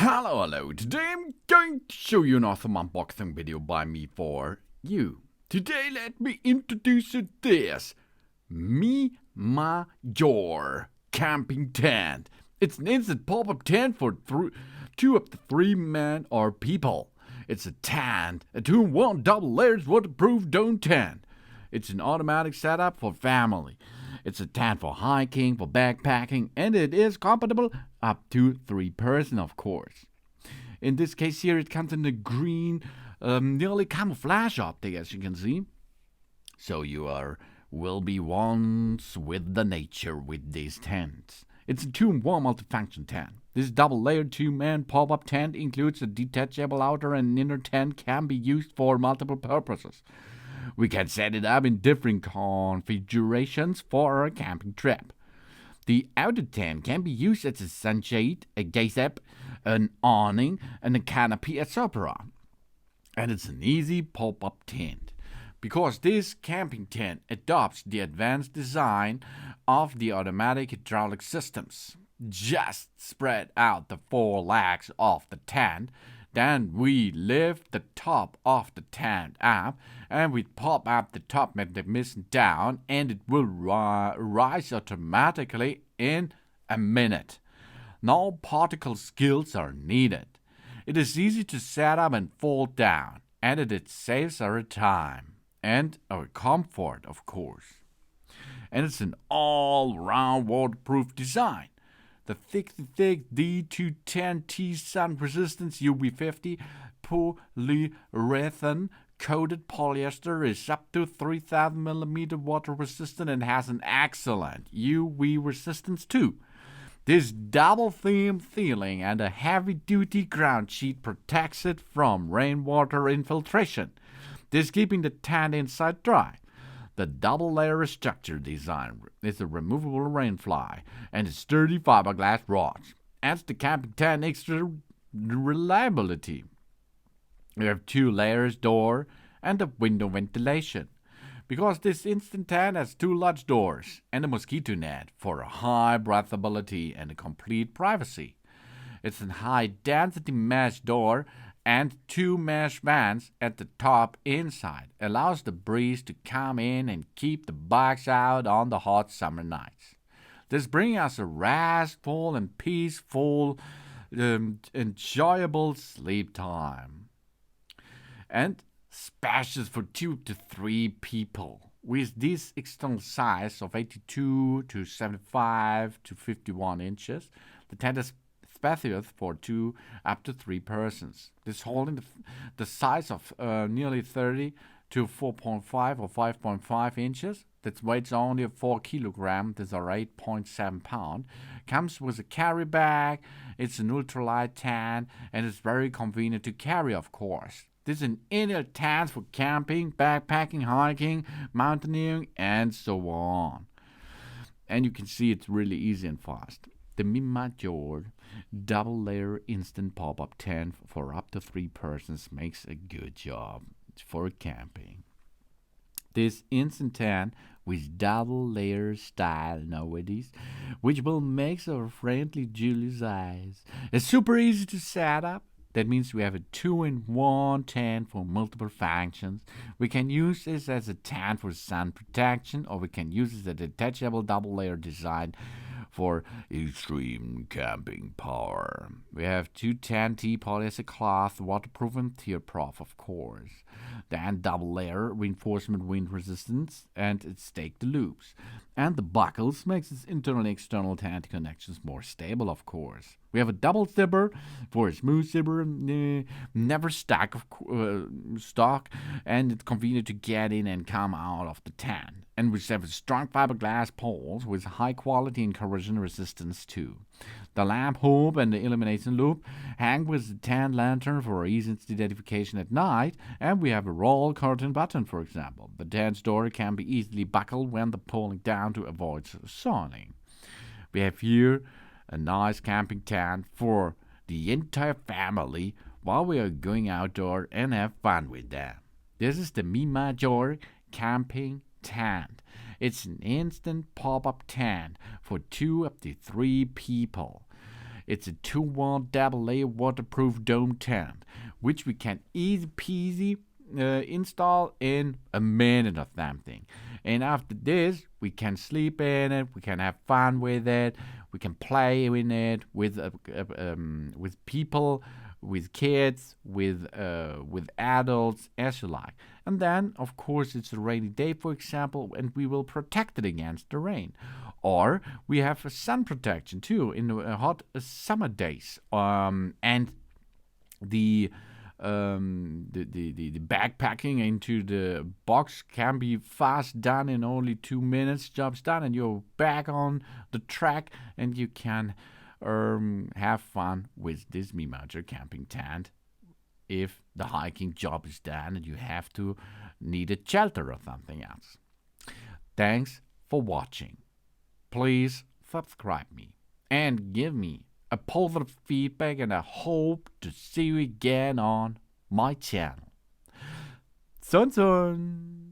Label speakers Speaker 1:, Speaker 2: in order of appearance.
Speaker 1: Hello. Today I'm going to show you an awesome unboxing video by me for you. Today let me introduce you this Mimajor camping tent. It's an instant pop-up tent for 2 up to 3 men or people. It's a tent, a 2-in-1 double layers waterproof dome tent. It's an automatic setup for family. It's a tent for hiking, for backpacking, and it is compatible up to 3 person, of course. In this case here, it comes in the green, nearly camouflage optic, as you can see. So you will be once with the nature with these tents. It's a 2-in-1 multifunction tent. This double-layered 2-man pop-up tent includes a detachable outer and inner tent, can be used for multiple purposes. We can set it up in different configurations for a camping trip. The outer tent can be used as a sunshade, a gazebo, an awning, and a canopy, etc. And it's an easy pop-up tent, because this camping tent adopts the advanced design of the automatic hydraulic systems. Just spread out the 4 legs of the tent. Then we lift the top of the tent up, and we pop up the top mechanism down, and it will rise automatically in a minute. No particle skills are needed. It is easy to set up and fold down, and it saves our time and our comfort, of course. And it's an all-round waterproof design. The thick D210T sun resistance UV50 polyurethane-coated polyester is up to 3000 mm water resistant and has an excellent UV resistance too. This double theme ceiling and a heavy-duty ground sheet protects it from rainwater infiltration. This keeping the tent inside dry. The double-layer structure design is a removable rainfly and sturdy fiberglass rods. Adds the camping tent extra reliability. We have 2 layers door and a window ventilation, because this instant tent has 2 large doors and a mosquito net for a high breathability and a complete privacy. It's a high-density mesh door and 2 mesh vents at the top inside. Allows the breeze to come in and keep the bugs out on the hot summer nights. This brings us a restful and peaceful, enjoyable sleep time. And spacious for 2 to 3 people. With this external size of 82 to 75 to 51 inches, the tent is spacious for 2 up to 3 persons. This holding the size of nearly 30 to 4.5 or 5.5 inches. That weighs only 4 kilograms. These are 8.7 pounds. Comes with a carry bag. It's an ultralight tent and it's very convenient to carry, of course. This is an ideal tent for camping, backpacking, hiking, mountaineering, and so on. And you can see it's really easy and fast. The Mimajor double-layer instant pop-up tent for up to 3 persons makes a good job for camping. This instant tent with double-layer style nowadays, which will make our friendly Julie's eyes. It's super easy to set up. That means we have a 2-in-1 tent for multiple functions. We can use this as a tent for sun protection, or we can use it as a detachable double-layer design for extreme camping power. We have 210T polyester cloth, waterproof and tear-proof, of course. Then double-layer reinforcement wind resistance, and it stake the loops. And the buckles makes its internal and external tent connections more stable, of course. We have a double zipper for a smooth zipper, never stock, and it's convenient to get in and come out of the tent. And we have strong fiberglass poles with high quality and corrosion resistance too. The lamp hoop and the illumination loop hang with the tent lantern for easy identification at night, and we have a roll curtain button, for example. The tent's door can be easily buckled when pulling down to avoid soiling. We have here a nice camping tent for the entire family while we are going outdoor and have fun with them. This is the Mimajor camping tent. It's an instant pop-up tent for 2 up to 3 people. It's a 2-wall double-layer waterproof dome tent, which we can easy peasy install in a minute or something. And after this, we can sleep in it, we can have fun with it, we can play in it with people, with kids, with adults, as you like. And then, of course, it's a rainy day, for example, and we will protect it against the rain. Or we have a sun protection too in hot summer days. And the the backpacking into the box can be fast done in only 2 minutes. Job's done, and you're back on the track, and you can have fun with this Mimajor camping tent. If the hiking job is done and you have to need a shelter or something else. Thanks for watching. Please subscribe me and give me a positive feedback, and I hope to see you again on my channel. Sun.